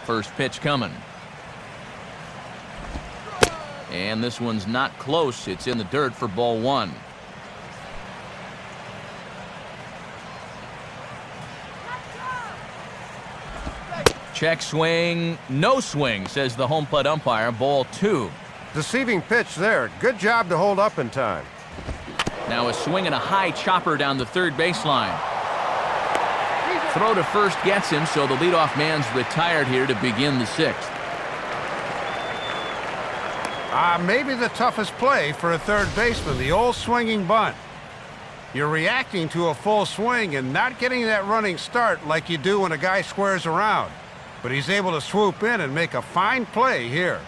First pitch coming. And this one's not close. It's in the dirt for ball one. Check swing, no swing, says the home plate umpire. Ball two. Deceiving pitch there. Good job to hold up in time. Now a swing and a high chopper down the third baseline. Throw to first gets him, so the leadoff man's retired here to begin the sixth. Maybe the toughest play for a third baseman, the old swinging bunt. You're reacting to a full swing and not getting that running start like you do when a guy squares around. But he's able to swoop in and make a fine play here.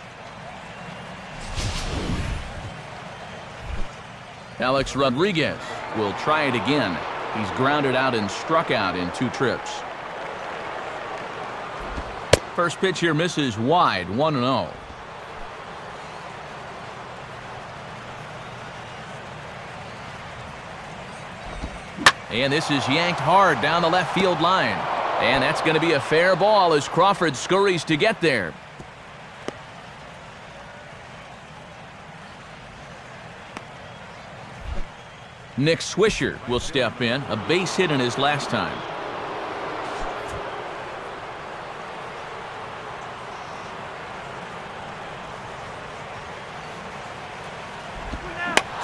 Alex Rodriguez will try it again. He's grounded out and struck out in 2 trips. First pitch here misses wide, 1-0. And this is yanked hard down the left field line. And that's going to be a fair ball as Crawford scurries to get there. Nick Swisher will step in, a base hit in his last time.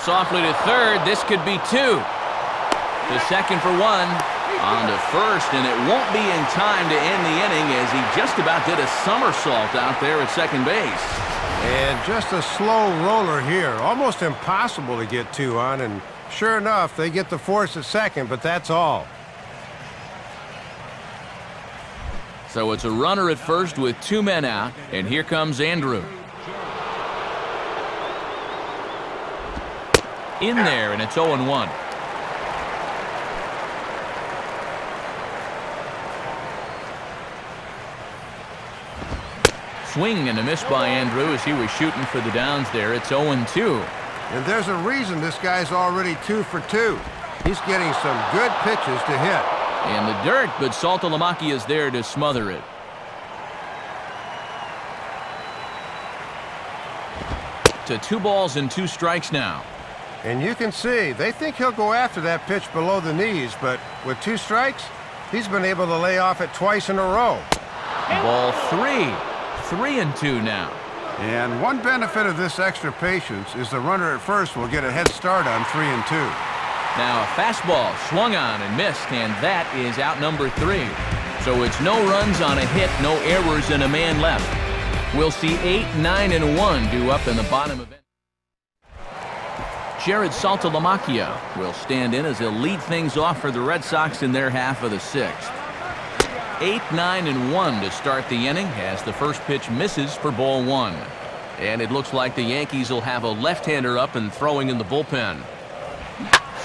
Softly to third, this could be 2. The second for 1. On to first, and it won't be in time to end the inning as he just about did a somersault out there at second base. And just a slow roller here. Almost impossible to get 2 on, and sure enough, they get the force at second, but that's all. So it's a runner at first with 2 men out, and here comes Andrew. In there, and it's 0-1. Swing and a miss by Andrew as he was shooting for the downs there. It's 0-2. And there's a reason this guy's already 2 for 2. He's getting some good pitches to hit. In the dirt, but Saltalamacchia is there to smother it. To 2 balls and 2 strikes now. And you can see, they think he'll go after that pitch below the knees, but with 2 strikes, he's been able to lay off it twice in a row. Ball 3. 3-2 now. And one benefit of this extra patience is the runner at first will get a head start on 3-2. Now a fastball swung on and missed, and that is out number 3. So it's no runs on a hit, no errors, and a man left. We'll see 8, 9, and 1 due up in the bottom of it. Jared Saltalamacchia will stand in as he'll lead things off for the Red Sox in their half of the 6th. 8, 9, and 1 to start the inning as the first pitch misses for ball 1. And it looks like the Yankees will have a left-hander up and throwing in the bullpen.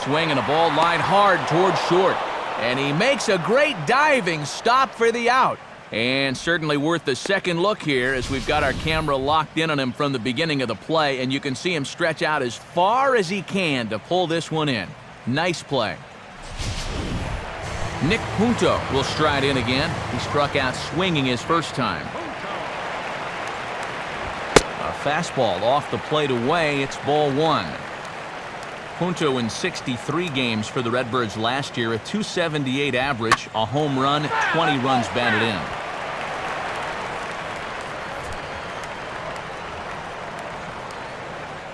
Swing and a ball lined hard towards short. And he makes a great diving stop for the out. And certainly worth the second look here as we've got our camera locked in on him from the beginning of the play. And you can see him stretch out as far as he can to pull this one in. Nice play. Nick Punto will stride in again. He struck out swinging his first time. A fastball off the plate away. It's ball 1. Punto in 63 games for the Redbirds last year, a .278 average, a home run, 20 runs batted in.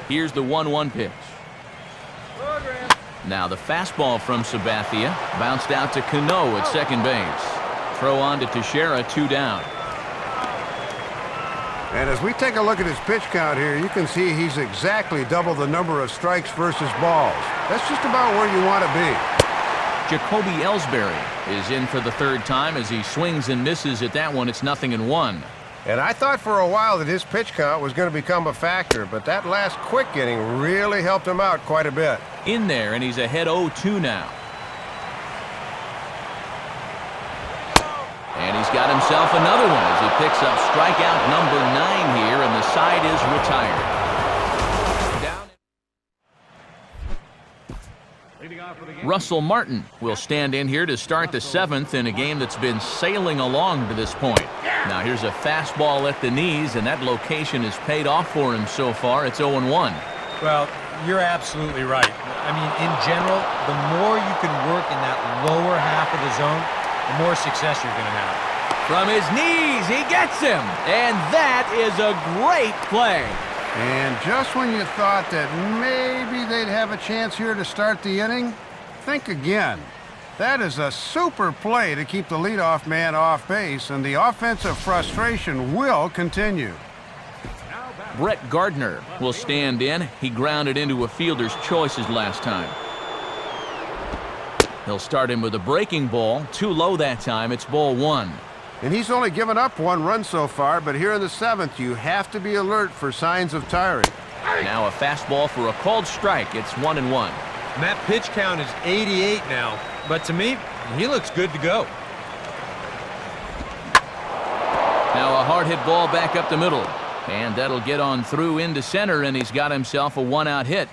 Here's the 1-1 pitch. Now the fastball from Sabathia bounced out to Cano at second base. Throw on to Teixeira, 2 down. And as we take a look at his pitch count here, you can see he's exactly double the number of strikes versus balls. That's just about where you want to be. Jacoby Ellsbury is in for the 3rd time as he swings and misses at that one. It's 0-1. And I thought for a while that his pitch count was going to become a factor, but that last quick inning really helped him out quite a bit. In there, and he's ahead 0-2 now. And he's got himself another one as he picks up strikeout number 9 here, and the side is retired. Down. Leading off Russell Martin will stand in here to start the 7th in a game that's been sailing along to this point. Now here's a fastball at the knees, and that location has paid off for him so far. It's 0-1. Well, you're absolutely right. I mean, in general, the more you can work in that lower half of the zone, the more success you're going to have. From his knees, he gets him, and that is a great play. And just when you thought that maybe they'd have a chance here to start the inning, think again. That is a super play to keep the leadoff man off base, and the offensive frustration will continue. Brett Gardner will stand in. He grounded into a fielder's choices last time. He'll start him with a breaking ball. Too low that time. It's ball 1. And he's only given up 1 run so far, but here in the 7th, you have to be alert for signs of tiring. Now a fastball for a called strike. It's 1-1. And that pitch count is 88 now, but to me, he looks good to go. Now a hard hit ball back up the middle, and that'll get on through into center, and he's got himself a 1-out hit.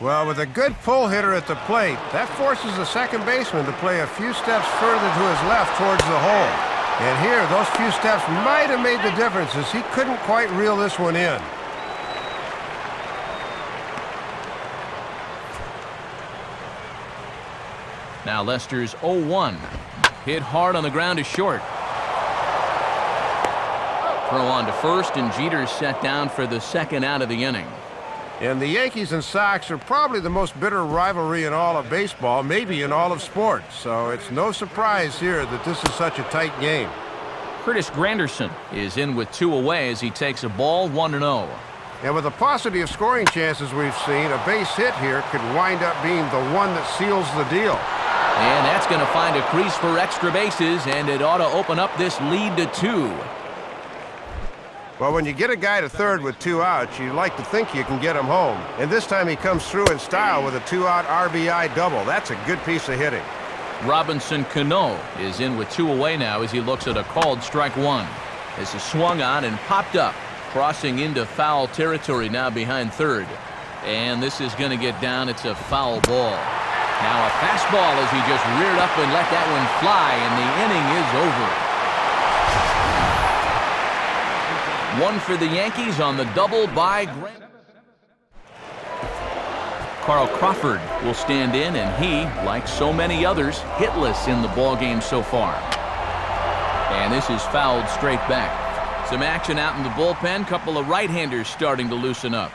Well, with a good pull hitter at the plate, that forces the second baseman to play a few steps further to his left towards the hole. And here, those few steps might have made the difference, as he couldn't quite reel this one in. Now Lester's 0-1. Hit hard on the ground to short. Throw on to first, and Jeter's set down for the 2nd out of the inning. And the Yankees and Sox are probably the most bitter rivalry in all of baseball, maybe in all of sports. So it's no surprise here that this is such a tight game. Curtis Granderson is in with 2 away as he takes a ball 1-0. And with the paucity of scoring chances we've seen, a base hit here could wind up being the one that seals the deal. And that's going to find a crease for extra bases, and it ought to open up this lead to 2. Well, when you get a guy to third with 2 outs, you like to think you can get him home. And this time he comes through in style with a 2-out RBI double. That's a good piece of hitting. Robinson Cano is in with 2 away now as he looks at a called strike 1. This is swung on and popped up, crossing into foul territory now behind third. And this is going to get down. It's a foul ball. Now a fastball as he just reared up and let that one fly, and the inning is over. 1 for the Yankees on the double by Grant. Carl Crawford will stand in, and he, like so many others, hitless in the ballgame so far. And this is fouled straight back. Some action out in the bullpen. Couple of right-handers starting to loosen up.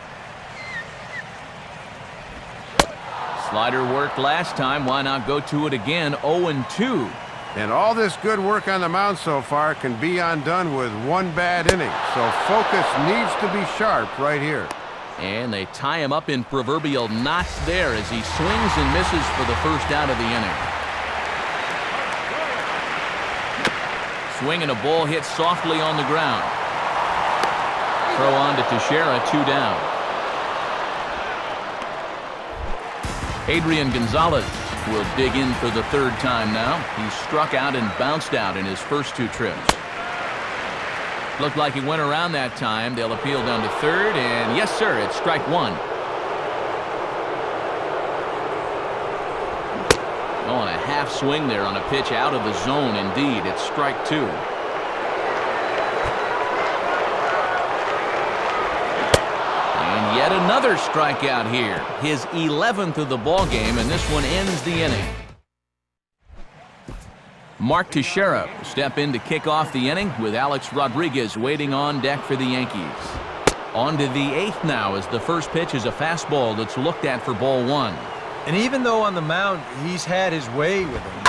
Slider worked last time. Why not go to it again? 0-2. And all this good work on the mound so far can be undone with 1 bad inning. So focus needs to be sharp right here. And they tie him up in proverbial knots there as he swings and misses for the 1st out of the inning. Swing and a ball hit softly on the ground. Throw on to Teixeira, 2 down. Adrian Gonzalez will dig in for the 3rd time now. He struck out and bounced out in his first 2 trips. Looked like he went around that time. They'll appeal down to 3rd, and yes, sir, it's strike 1. Oh, and a half swing there on a pitch out of the zone. Indeed, it's strike 2. And yet another strikeout here. His 11th of the ball game, and this one ends the inning. Mark Teixeira will step in to kick off the inning with Alex Rodriguez waiting on deck for the Yankees. On to the 8th now as the first pitch is a fastball that's looked at for ball 1. And even though on the mound he's had his way with him,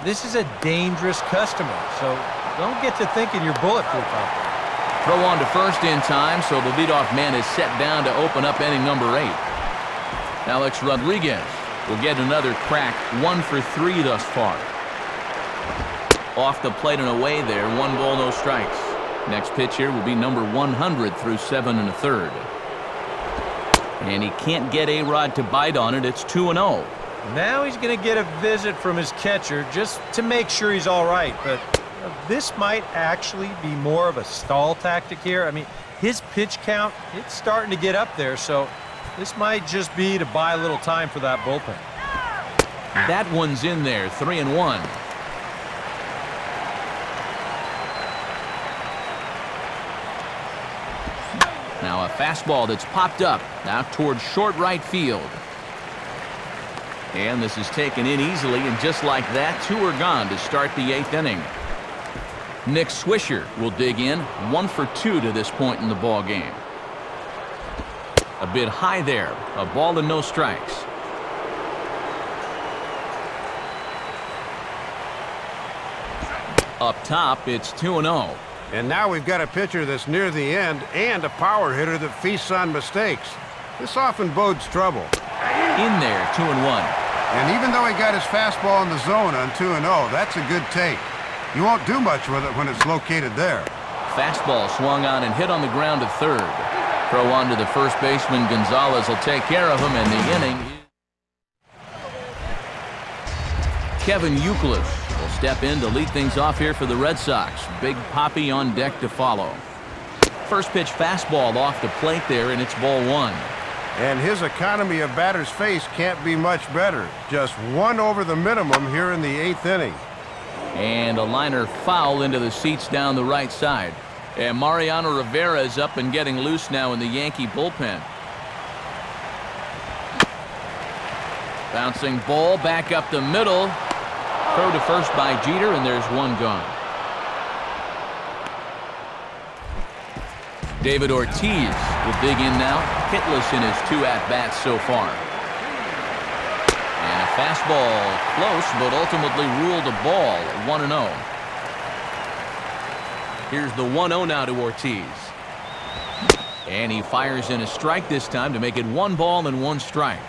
this is a dangerous customer, so don't get to thinking you're bulletproof out there. Throw on to first in time, so the leadoff man is set down to open up inning number 8. Alex Rodriguez will get another crack, 1 for 3 thus far. Off the plate and away there, 1 ball, no strikes. Next pitch here will be number 100 through 7 1/3. And he can't get A-Rod to bite on it. It's 2-0. Now he's going to get a visit from his catcher just to make sure he's all right, but this might actually be more of a stall tactic here. I mean, his pitch count, it's starting to get up there, so This might just be to buy a little time for that bullpen. That one's in there, 3-1. Now a fastball that's popped up out towards short right field. And this is taken in easily, and just like that, 2 are gone to start the 8th inning. Nick Swisher will dig in, 1 for 2 to this point in the ball game. A bit high there, a ball and no strikes. Up top, it's 2-0. And now we've got a pitcher that's near the end and a power hitter that feasts on mistakes. This often bodes trouble. In there, 2-1. And even though he got his fastball in the zone on 2-0, that's a good take. You won't do much with it when it's located there. Fastball swung on and hit on the ground to third. Throw on to the first baseman. Gonzalez will take care of him, and the inning. Kevin Youkilis will step in to lead things off here for the Red Sox. Big Papi on deck to follow. First pitch fastball off the plate there, and it's ball 1. And his economy of batter's face can't be much better. Just 1 over the minimum here in the 8th inning. And a liner foul into the seats down the right side. And Mariano Rivera is up and getting loose now in the Yankee bullpen. Bouncing ball back up the middle. Throw to first by Jeter, and there's 1 gone. David Ortiz will dig in now, hitless in his 2 at-bats so far. And a fastball close, but ultimately ruled a ball, 1-0. Here's the 1-0 now to Ortiz. And he fires in a strike this time to make it 1 ball and 1 strike.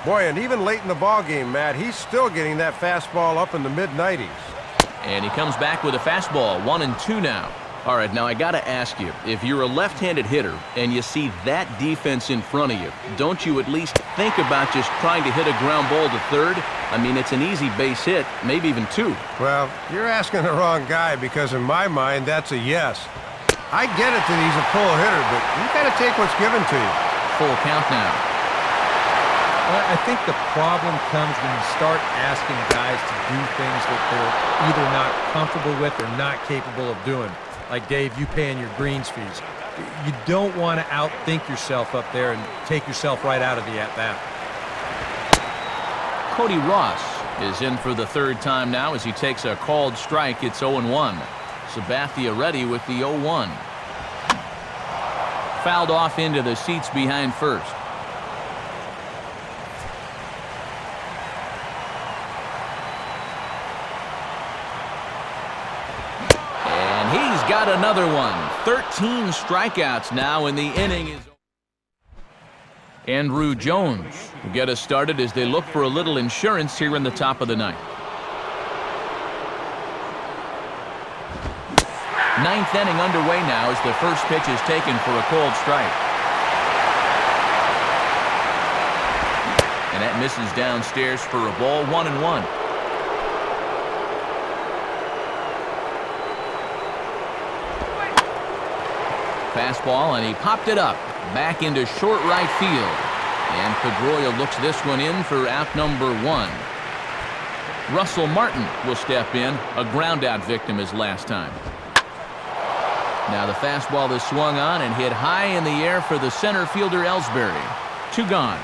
Boy, and even late in the ball game, Matt, he's still getting that fastball up in the mid-90s. And he comes back with a fastball, 1-2 now. All right, now I got to ask you, if you're a left-handed hitter and you see that defense in front of you, don't you at least think about just trying to hit a ground ball to third? I mean, it's an easy base hit, maybe even 2. Well, you're asking the wrong guy, because in my mind, that's a yes. I get it that he's a pull hitter, but you got to take what's given to you. Full count now. Well, I think the problem comes when you start asking guys to do things that they're either not comfortable with or not capable of doing. Like, Dave, you paying your greens fees. You don't want to outthink yourself up there and take yourself right out of the at-bat. Cody Ross is in for the 3rd time now as he takes a called strike. It's 0-1. Sabathia ready with the 0-1. Fouled off into the seats behind first. Got another one. 13 strikeouts now, and the inning is over. Andrew Jones will get us started as they look for a little insurance here in the top of the 9th. 9th inning underway now as the first pitch is taken for a called strike. And that misses downstairs for a ball, 1-1. Fastball, and he popped it up back into short right field, and Pedroia looks this one in for out number 1. Russell Martin will step in, a ground out victim his last time. Now the fastball is swung on and hit high in the air for the center fielder Ellsbury. 2 gone.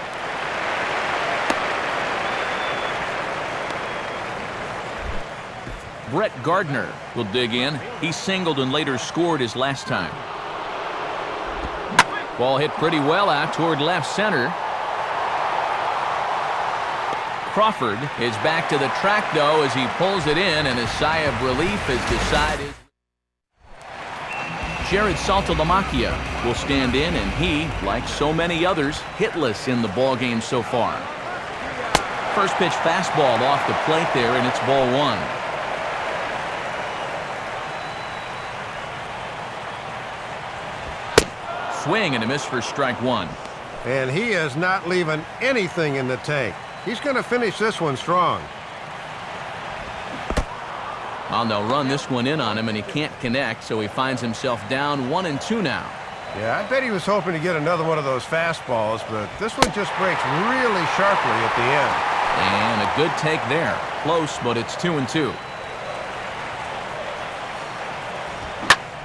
Brett Gardner will dig in. He singled and later scored his last time. Ball hit pretty well out toward left center. Crawford is back to the track, though, as he pulls it in, and a sigh of relief has decided. Jared Saltalamacchia will stand in, and he, like so many others, hitless in the ballgame so far. First pitch fastball off the plate there, and it's ball 1. Swing and a miss for strike 1. And he is not leaving anything in the tank. He's going to finish this one strong. Well, they'll run this one in on him, and he can't connect, so he finds himself down 1-2 now. Yeah, I bet he was hoping to get another one of those fastballs, but this one just breaks really sharply at the end. And a good take there. Close, but it's 2-2.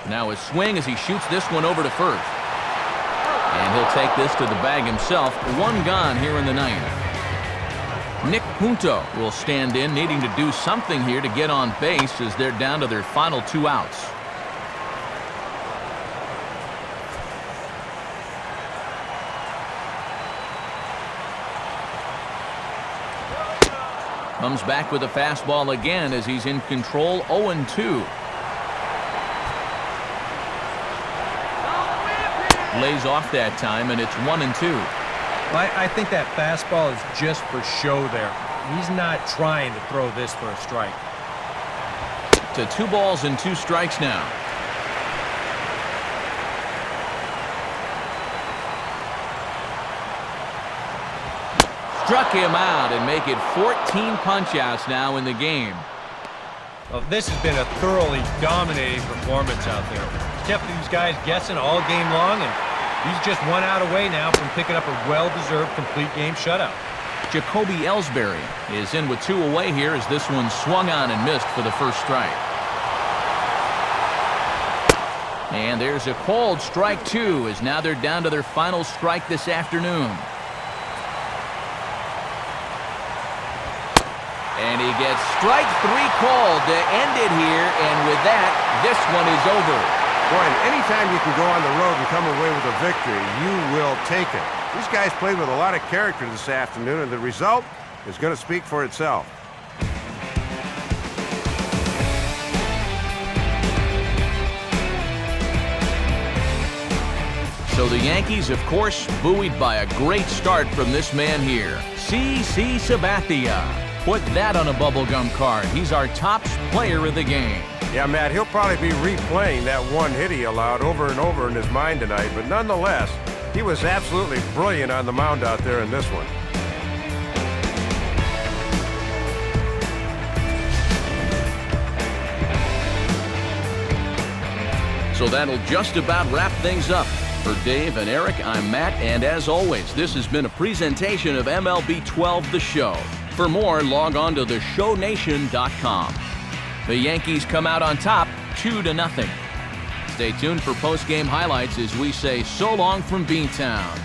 Now a swing as he shoots this one over to first. And he'll take this to the bag himself. One gone here in the ninth. Nick Punto will stand in, needing to do something here to get on base as they're down to their final 2 outs. Comes back with a fastball again as he's in control. 0-2. Lays off that time, and it's 1-2. I think that fastball is just for show there. He's not trying to throw this for a strike. To 2 balls and 2 strikes now. Struck him out and make it 14 punch-outs now in the game. Well, this has been a thoroughly dominating performance out there. He's kept these guys guessing all game long, and he's just 1 out away now from picking up a well-deserved complete game shutout. Jacoby Ellsbury is in with 2 away here as this one swung on and missed for the first strike. And there's a called strike 2 as now they're down to their final strike this afternoon. And he gets strike 3 called to end it here, and with that, this one is over. Boy, anytime you can go on the road and come away with a victory, you will take it. These guys played with a lot of character this afternoon, and the result is going to speak for itself. So the Yankees, of course, buoyed by a great start from this man here, CC Sabathia. Put that on a bubblegum card. He's our top player of the game. Yeah, Matt, he'll probably be replaying that one hit he allowed over and over in his mind tonight, but nonetheless, he was absolutely brilliant on the mound out there in this one. So that'll just about wrap things up. For Dave and Eric, I'm Matt, and as always, this has been a presentation of MLB 12 The Show. For more, log on to theshownation.com. The Yankees come out on top 2-0. Stay tuned for post-game highlights as we say so long from Beantown.